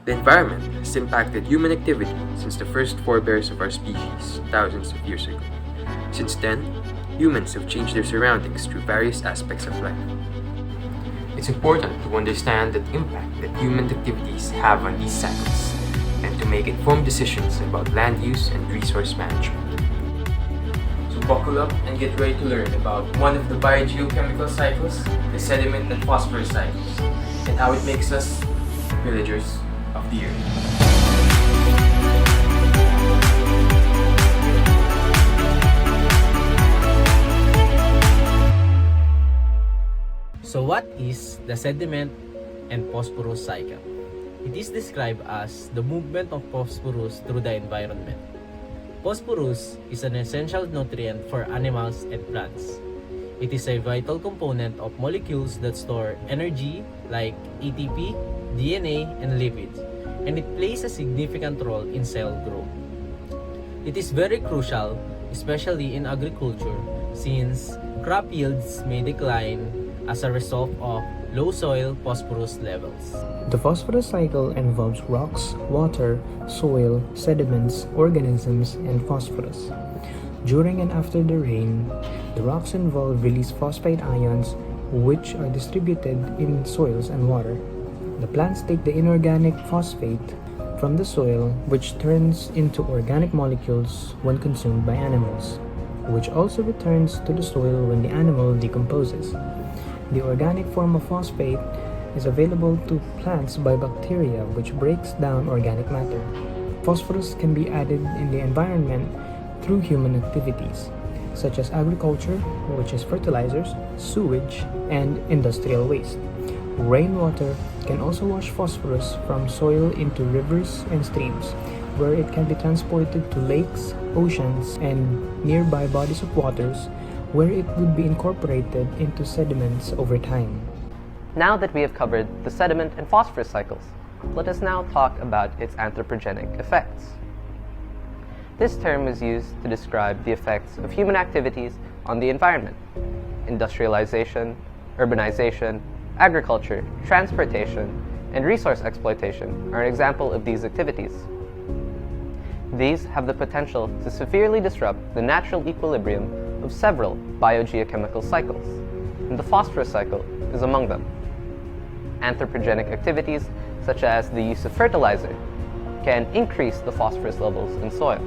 The environment has impacted human activity since the first forebears of our species thousands of years ago. Since then, humans have changed their surroundings through various aspects of life. It's important to understand the impact that human activities have on these cycles and to make informed decisions about land use and resource management. So buckle up and get ready to learn about one of the biogeochemical cycles, the sediment and phosphorus cycles, and how it makes us villagers of the earth. So what is the sediment and phosphorus cycle? It is described as the movement of phosphorus through the environment. Phosphorus is an essential nutrient for animals and plants. It is a vital component of molecules that store energy like ATP, DNA, and lipids, and it plays a significant role in cell growth. It is very crucial, especially in agriculture, since crop yields may decline as a result of low soil phosphorus levels. The phosphorus cycle involves rocks, water, soil, sediments, organisms, and phosphorus. During and after the rain, the rocks involved release phosphate ions which are distributed in soils and water. The plants take the inorganic phosphate from the soil, which turns into organic molecules when consumed by animals, which also returns to the soil when the animal decomposes. The organic form of phosphate is available to plants by bacteria, which breaks down organic matter. Phosphorus can be added in the environment through human activities, such as agriculture, which is fertilizers, sewage, and industrial waste. Rainwater can also wash phosphorus from soil into rivers and streams, where it can be transported to lakes, oceans, and nearby bodies of waters, where it would be incorporated into sediments over time. Now that we have covered the sediment and phosphorus cycles, let us now talk about its anthropogenic effects. This term was used to describe the effects of human activities on the environment. Industrialization, urbanization, agriculture, transportation, and resource exploitation are an example of these activities. These have the potential to severely disrupt the natural equilibrium of several biogeochemical cycles, and the phosphorus cycle is among them. Anthropogenic activities, such as the use of fertilizer, can increase the phosphorus levels in soil.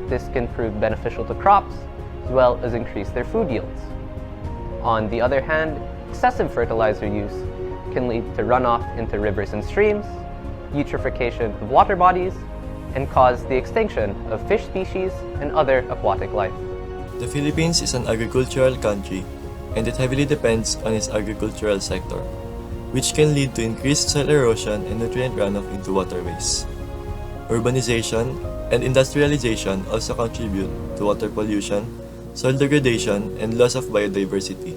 This can prove beneficial to crops, as well as increase their food yields. On the other hand, excessive fertilizer use can lead to runoff into rivers and streams, eutrophication of water bodies, and cause the extinction of fish species and other aquatic life. The Philippines is an agricultural country, and it heavily depends on its agricultural sector, which can lead to increased soil erosion and nutrient runoff into waterways. Urbanization and industrialization also contribute to water pollution, soil degradation, and loss of biodiversity.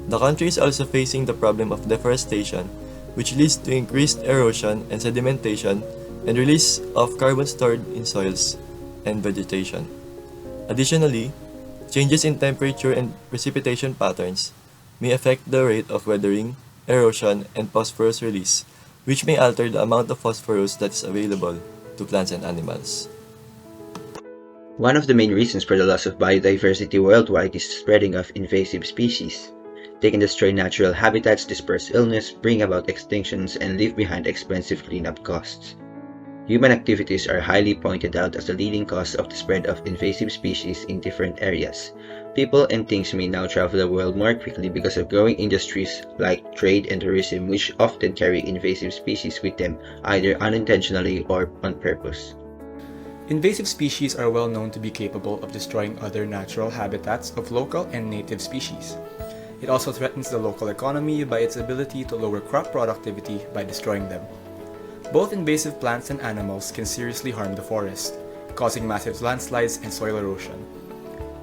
The country is also facing the problem of deforestation, which leads to increased erosion and sedimentation and release of carbon stored in soils and vegetation. Additionally, changes in temperature and precipitation patterns may affect the rate of weathering, erosion, and phosphorus release, which may alter the amount of phosphorus that is available to plants and animals. One of the main reasons for the loss of biodiversity worldwide is the spreading of invasive species. They can destroy natural habitats, disperse illness, bring about extinctions, and leave behind expensive cleanup costs. Human activities are highly pointed out as the leading cause of the spread of invasive species in different areas. People and things may now travel the world more quickly because of growing industries like trade and tourism, which often carry invasive species with them, either unintentionally or on purpose. Invasive species are well known to be capable of destroying other natural habitats of local and native species. It also threatens the local economy by its ability to lower crop productivity by destroying them. Both invasive plants and animals can seriously harm the forest, causing massive landslides and soil erosion.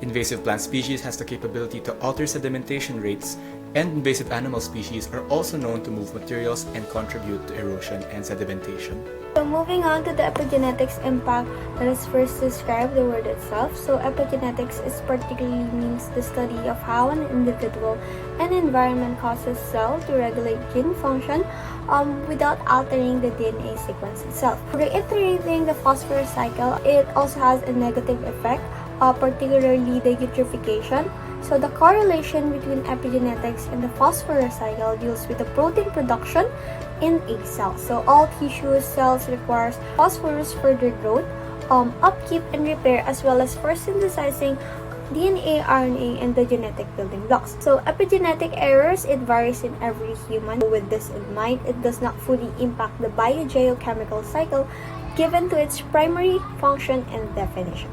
Invasive plant species has the capability to alter sedimentation rates, and invasive animal species are also known to move materials and contribute to erosion and sedimentation. So moving on to the epigenetics impact, let us first describe the word itself. So epigenetics is particularly means the study of how an individual and environment causes cell to regulate gene function without altering the DNA sequence itself. Reiterating the phosphorus cycle, it also has a negative effect, particularly the eutrophication. So the correlation between epigenetics and the phosphorus cycle deals with the protein production in a cell. So all tissue cells requires phosphorus for their growth, upkeep and repair, as well as for synthesizing DNA, RNA, and the genetic building blocks. So epigenetic errors, it varies in every human. With this in mind, it does not fully impact the biogeochemical cycle given to its primary function and definition.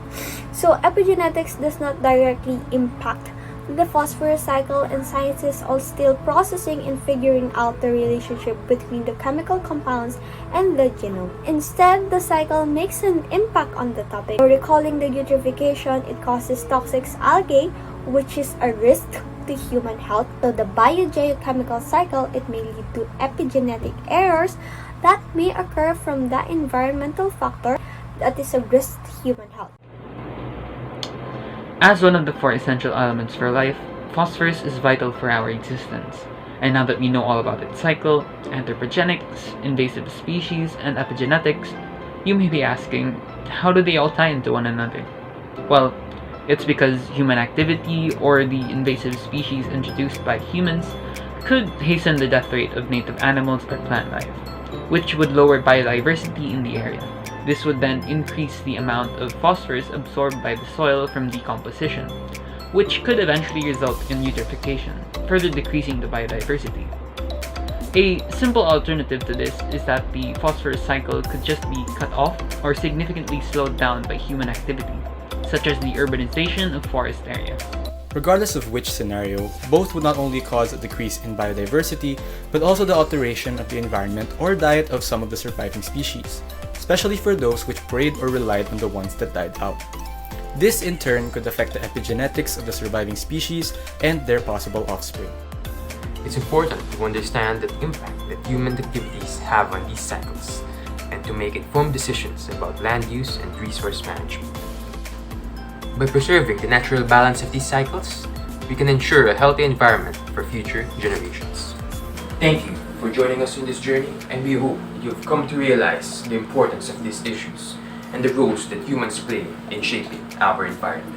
So epigenetics does not directly impact the phosphorus cycle, and scientists are still processing and figuring out the relationship between the chemical compounds and the genome. Instead, the cycle makes an impact on the topic. Recalling the eutrophication, it causes toxic algae, which is a risk to human health. So the biogeochemical cycle, it may lead to epigenetic errors that may occur from the environmental factor that is a risk to human health. As one of the 4 essential elements for life, phosphorus is vital for our existence. And now that we know all about its cycle, anthropogenics, invasive species, and epigenetics, you may be asking, how do they all tie into one another? Well, it's because human activity or the invasive species introduced by humans could hasten the death rate of native animals or plant life, which would lower biodiversity in the area. This would then increase the amount of phosphorus absorbed by the soil from decomposition, which could eventually result in eutrophication, further decreasing the biodiversity. A simple alternative to this is that the phosphorus cycle could just be cut off or significantly slowed down by human activity, such as the urbanization of forest areas. Regardless of which scenario, both would not only cause a decrease in biodiversity, but also the alteration of the environment or diet of some of the surviving species, especially for those which preyed or relied on the ones that died out. This in turn could affect the epigenetics of the surviving species and their possible offspring. It's important to understand the impact that human activities have on these cycles and to make informed decisions about land use and resource management. By preserving the natural balance of these cycles, we can ensure a healthy environment for future generations. Thank you for joining us on this journey, and we hope that you have come to realize the importance of these issues and the roles that humans play in shaping our environment.